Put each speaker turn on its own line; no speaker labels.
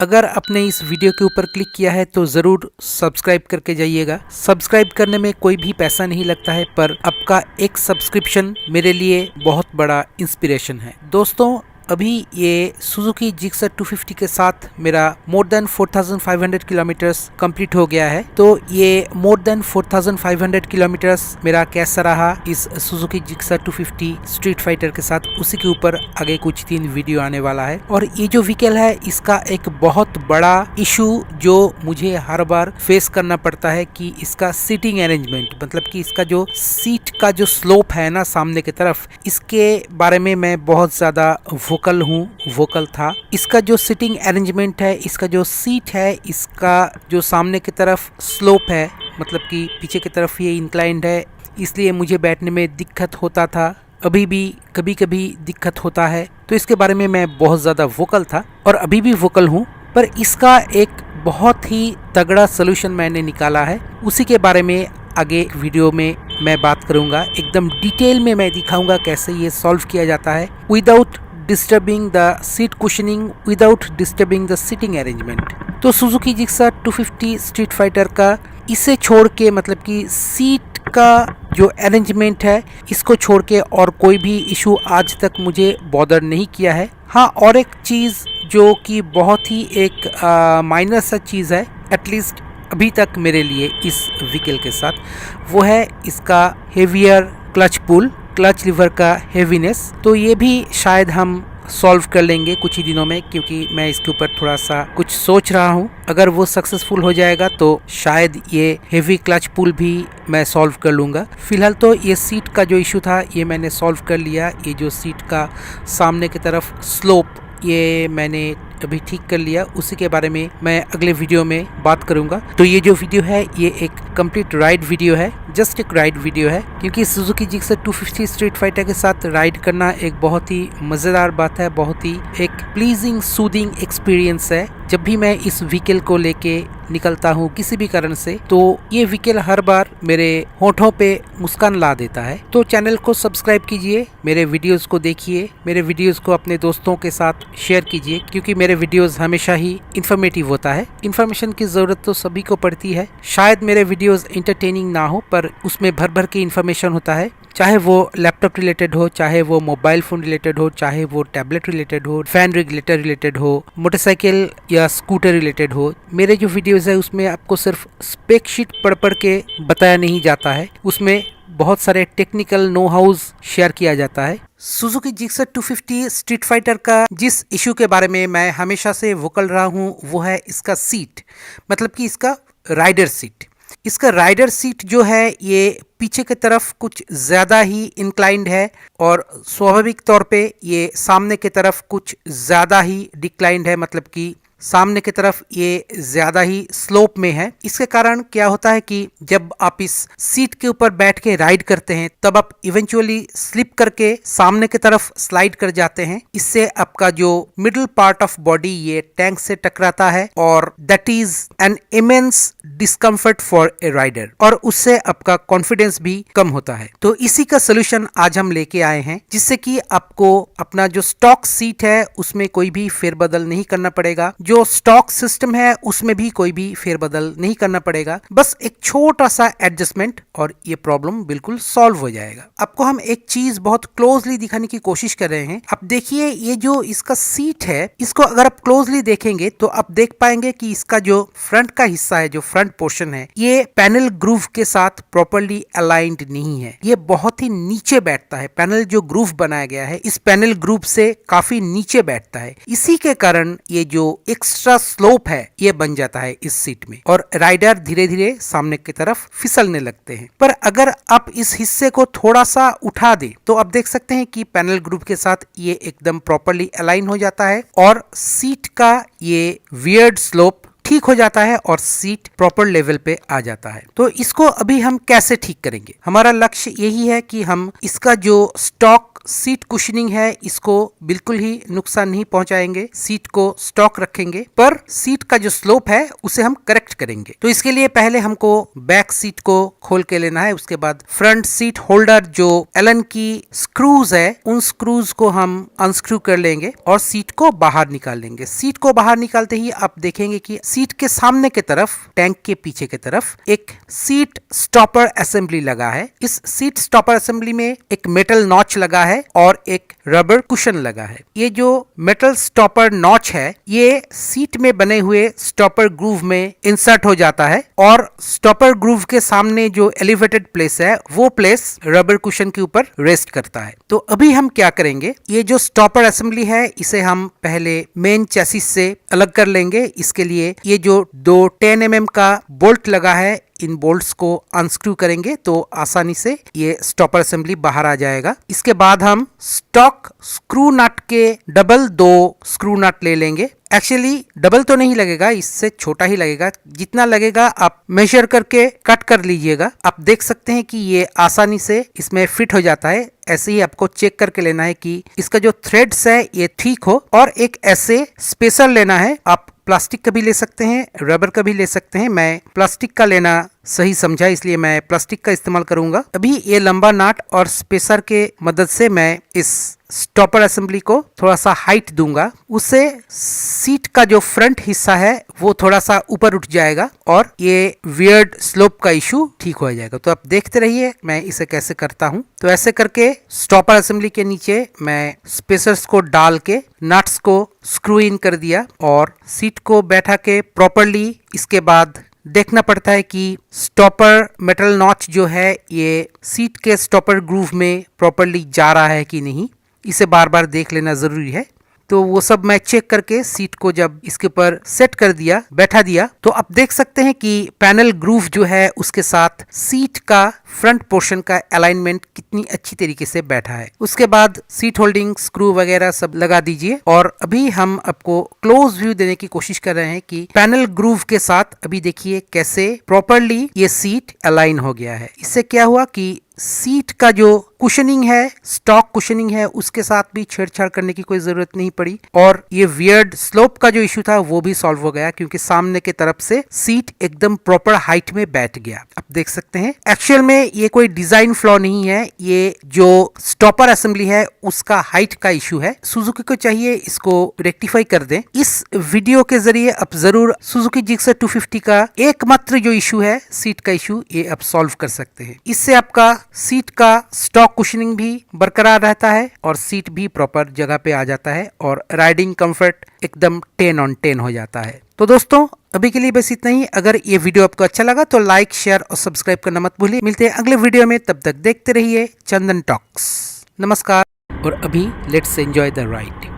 अगर आपने इस वीडियो के ऊपर क्लिक किया है तो ज़रूर सब्सक्राइब करके जाइएगा। सब्सक्राइब करने में कोई भी पैसा नहीं लगता है, पर आपका एक सब्सक्रिप्शन मेरे लिए बहुत बड़ा इंस्पिरेशन है। दोस्तों, अभी ये सुजुकी जिक्सर 250 के साथ मेरा मोर देन 4500 किलोमीटर्स कंप्लीट हो गया है। तो ये मोर देन 4500 किलोमीटर्स मेरा कैसा रहा इस सुजुकी जिक्सर 250 स्ट्रीट फाइटर के साथ, उसी के ऊपर आगे कुछ 3 वीडियो आने वाला है। और ये जो व्हीकल है इसका एक बहुत बड़ा इशू जो मुझे हर बार फेस करना पड़ता है कि इसका सीटिंग अरेंजमेंट, मतलब कि इसका जो सीट का जो स्लोप है ना सामने की तरफ, इसके बारे में मैं बहुत ज्यादा वोकल था। इसका जो सिटिंग अरेंजमेंट है, इसका जो सीट है, इसका जो सामने की तरफ स्लोप है, मतलब कि पीछे की तरफ ये इंक्लाइंड है, इसलिए मुझे बैठने में दिक्कत होता था। अभी भी कभी कभी दिक्कत होता है। तो इसके बारे में मैं बहुत ज़्यादा वोकल था और अभी भी वोकल हूँ। पर इसका एक बहुत ही तगड़ा सोल्यूशन मैंने निकाला है, उसी के बारे में आगे वीडियो में मैं बात करूँगा। एकदम डिटेल में मैं दिखाऊँगा कैसे ये सॉल्व किया जाता है without disturbing the seat cushioning, without disturbing the sitting arrangement। तो सुजुकी जिक्सर 250 स्ट्रीट फाइटर का इसे छोड़ के, मतलब कि सीट का जो अरेंजमेंट है इसको छोड़ के और कोई भी इशू आज तक मुझे बॉदर नहीं किया है। हाँ, और एक चीज़ जो कि बहुत ही एक माइनर सा चीज़ है एटलीस्ट अभी तक मेरे लिए इस व्हीकल के साथ, वो है इसका हेवियर क्लच पुल, क्लच लीवर का हेवीनेस। तो ये भी शायद हम सॉल्व कर लेंगे कुछ ही दिनों में, क्योंकि मैं इसके ऊपर थोड़ा सा कुछ सोच रहा हूँ। अगर वो सक्सेसफुल हो जाएगा तो शायद ये हेवी क्लच पुल भी मैं सॉल्व कर लूँगा। फिलहाल तो ये सीट का जो इशू था ये मैंने सॉल्व कर लिया। ये जो सीट का सामने की तरफ स्लोप, ये मैंने अभी ठीक कर लिया। उसी के बारे में मैं अगले वीडियो में बात करूंगा। तो ये जो वीडियो है ये एक कंप्लीट राइड वीडियो है, जस्ट एक राइड वीडियो है, क्योंकि सुजुकी जिक्सर 250 स्ट्रीट फाइटर के साथ राइड करना एक बहुत ही मज़ेदार बात है, बहुत ही एक प्लीजिंग सूदिंग एक्सपीरियंस है। जब भी मैं इस व्हीकल को लेके निकलता हूँ किसी भी कारण से, तो ये व्हीकल हर बार मेरे होठों पे मुस्कान ला देता है। तो चैनल को सब्सक्राइब कीजिए, मेरे वीडियोस को देखिए, मेरे वीडियोस को अपने दोस्तों के साथ शेयर कीजिए, क्योंकि मेरे वीडियोस हमेशा ही इंफॉर्मेटिव होता है। इन्फॉर्मेशन की जरूरत तो सभी को पड़ती है। शायद मेरे वीडियोस एंटरटेनिंग ना हो, पर उसमें भर भर के इन्फॉर्मेशन होता है, चाहे वो लैपटॉप रिलेटेड हो, चाहे वो मोबाइल फोन रिलेटेड हो, चाहे वो टैबलेट रिलेटेड हो, फैन रेगुलेटर रिलेटेड हो, मोटरसाइकिल या स्कूटर रिलेटेड हो। मेरे जो वीडियोस है उसमें आपको सिर्फ स्पेक शीट पढ़ पढ़ के बताया नहीं जाता है, उसमें बहुत सारे टेक्निकल नो हाउस शेयर किया जाता है। सुजुकी जिक्सर 250 स्ट्रीट फाइटर का जिस इशू के बारे में मैं हमेशा से वोकल रहा हूँ वो है इसका सीट, मतलब कि इसका राइडर सीट। इसका राइडर सीट जो है ये पीछे की तरफ कुछ ज़्यादा ही इंक्लाइंड है और स्वाभाविक तौर पे ये सामने की तरफ कुछ ज़्यादा ही डिक्लाइंड है, मतलब कि सामने की तरफ ये ज़्यादा ही स्लोप में है। इसके कारण क्या होता है कि जब आप इस सीट के ऊपर बैठ के राइड करते हैं तब आप इवेंचुअली स्लिप करके सामने की तरफ स्लाइड कर जाते हैं। इससे आपका जो मिडिल पार्ट ऑफ बॉडी ये टैंक से टकराता है और that is an immense discomfort for a rider, और उससे आपका कॉन्फिडेंस भी कम होता है। तो इसी का सोल्यूशन आज हम लेके आए हैं, जिससे कि आपको अपना जो स्टॉक सीट है उसमें कोई भी फेरबदल नहीं करना पड़ेगा, जो स्टॉक सिस्टम है उसमें भी कोई भी फेरबदल नहीं करना पड़ेगा। बस एक छोटा सा एडजस्टमेंट और ये प्रॉब्लम बिल्कुल सॉल्व हो जाएगा। आपको हम एक चीज बहुत क्लोजली दिखाने की कोशिश कर रहे हैं। आप देखिए, ये जो इसका सीट है, इसको अगर आप क्लोजली देखेंगे तो आप देख पाएंगे कि इसका जो फ्रंट का हिस्सा है, जो फ्रंट पोर्शन है, ये पैनल ग्रूव के साथ प्रॉपर्ली अलाइंड नहीं है। ये बहुत ही नीचे बैठता है। पैनल जो ग्रूव बनाया गया है इस पैनल ग्रूव से काफी नीचे बैठता है। इसी के कारण ये जो एक्स्ट्रा स्लोप है ये बन जाता है इस सीट में और राइडर धीरे धीरे सामने की तरफ फिसलने लगते हैं। पर अगर आप इस हिस्से को थोड़ा सा उठा दे तो आप देख सकते हैं कि पैनल ग्रुप के साथ ये एकदम प्रॉपर्ली अलाइन हो जाता है और सीट का ये वियर्ड स्लोप ठीक हो जाता है और सीट प्रॉपर लेवल पे आ जाता है। तो इसको अभी हम कैसे ठीक करेंगे? हमारा लक्ष्य यही है कि हम इसका जो स्टॉक सीट कुशनिंग है इसको बिल्कुल ही नुकसान नहीं पहुंचाएंगे, सीट को स्टॉक रखेंगे, पर सीट का जो स्लोप है उसे हम करेक्ट करेंगे। तो इसके लिए पहले हमको बैक सीट को खोल के लेना है, उसके बाद फ्रंट सीट होल्डर जो एलन की स्क्रूज है उन स्क्रूज को हम अनस्क्रू कर लेंगे और सीट को बाहर निकाल लेंगे। सीट को बाहर निकालते ही आप देखेंगे कि सीट के सामने की तरफ, टैंक के पीछे की तरफ एक सीट स्टॉपर असेंबली लगा है। इस सीट स्टॉपर असेंबली में एक मेटल नॉच लगा है और एक रबर कुशन लगा है। ये जो मेटल स्टॉपर नॉच है ये सीट में बने हुए स्टॉपर ग्रूव में इंसर्ट हो जाता है और स्टॉपर ग्रूव के सामने जो एलिवेटेड प्लेस है वो प्लेस रबर कुशन के ऊपर रेस्ट करता है। तो अभी हम क्या करेंगे, ये जो स्टॉपर असेंबली है इसे हम पहले मेन चेसिस से अलग कर लेंगे। इसके लिए ये जो दो 10 mm का बोल्ट लगा है इन बोल्ट्स को अनस्क्रू करेंगे तो आसानी से ये स्टॉपर असेंबली बाहर आ जाएगा। इसके बाद हम स्टॉक स्क्रू नट के डबल 2 स्क्रू नट ले लेंगे। एक्चुअली डबल तो नहीं लगेगा, इससे छोटा ही लगेगा। जितना लगेगा आप मेजर करके कट कर लीजिएगा। आप देख सकते हैं कि ये आसानी से इसमें फिट हो जाता है। ऐसे ही आपको चेक करके लेना है कि इसका जो थ्रेड्स है ये ठीक हो। और एक ऐसे स्पेसर लेना है, आप प्लास्टिक का भी ले सकते हैं, रबर का भी ले सकते हैं। मैं प्लास्टिक का लेना सही समझा इसलिए मैं प्लास्टिक का इस्तेमाल करूंगा। अभी ये लंबा नट और स्पेसर के मदद से मैं इस स्टॉपर असेंबली को थोड़ा सा हाइट दूंगा, उससे सीट का जो फ्रंट हिस्सा है वो थोड़ा सा ऊपर उठ जाएगा और ये वियर्ड स्लोप का इशू ठीक हो जाएगा। तो आप देखते रहिए मैं इसे कैसे करता हूं। तो ऐसे करके स्टॉपर असेंबली के नीचे मैं स्पेसर्स को डाल के नट्स को स्क्रू इन कर दिया और सीट को बैठा के प्रॉपरली इसके बाद देखना पड़ता है कि स्टॉपर मेटल नॉच जो है ये सीट के स्टॉपर ग्रूव में प्रॉपरली जा रहा है कि नहीं, इसे बार बार देख लेना जरूरी है। तो वो सब मैं चेक करके सीट को जब इसके ऊपर सेट कर दिया, बैठा दिया, तो आप देख सकते हैं कि पैनल ग्रूव जो है उसके साथ सीट का फ्रंट पोर्शन का अलाइनमेंट कितनी अच्छी तरीके से बैठा है। उसके बाद सीट होल्डिंग स्क्रू वगैरह सब लगा दीजिए और अभी हम आपको क्लोज व्यू देने की कोशिश कर रहे हैं कि पैनल ग्रूव के साथ अभी देखिए कैसे प्रॉपरली ये सीट अलाइन हो गया है। इससे क्या हुआ कि सीट का जो कुशनिंग है, स्टॉक कुशनिंग है, उसके साथ भी छेड़छाड़ करने की कोई जरूरत नहीं पड़ी और ये वियर्ड स्लोप का जो इशू था वो भी सॉल्व हो गया क्योंकि सामने की तरफ से सीट एकदम प्रॉपर हाइट में बैठ गया। आप देख सकते हैं एक्चुअल में ये कोई डिजाइन फ्लॉ नहीं है, ये जो स्टॉपर असेंबली है उसका हाइट का इशू है। सुजुकी को चाहिए इसको रेक्टिफाई कर दें। इस वीडियो के जरिए आप जरूर सुजुकी जिक्सर 250 का एकमात्र जो इशू है सीट का इशू, ये आप सॉल्व कर सकते हैं। इससे आपका सीट का स्टॉक कुशनिंग भी बरकरार रहता है और सीट भी प्रॉपर जगह पे आ जाता है और राइडिंग कंफर्ट एकदम 10 on 10 हो जाता है। तो दोस्तों अभी के लिए बस इतना ही। अगर ये वीडियो आपको अच्छा लगा तो लाइक, शेयर और सब्सक्राइब करना मत भूलिए। मिलते हैं अगले वीडियो में, तब तक देखते रहिए चंदन टॉक्स। नमस्कार और अभी लेट्स एंजॉय द राइड।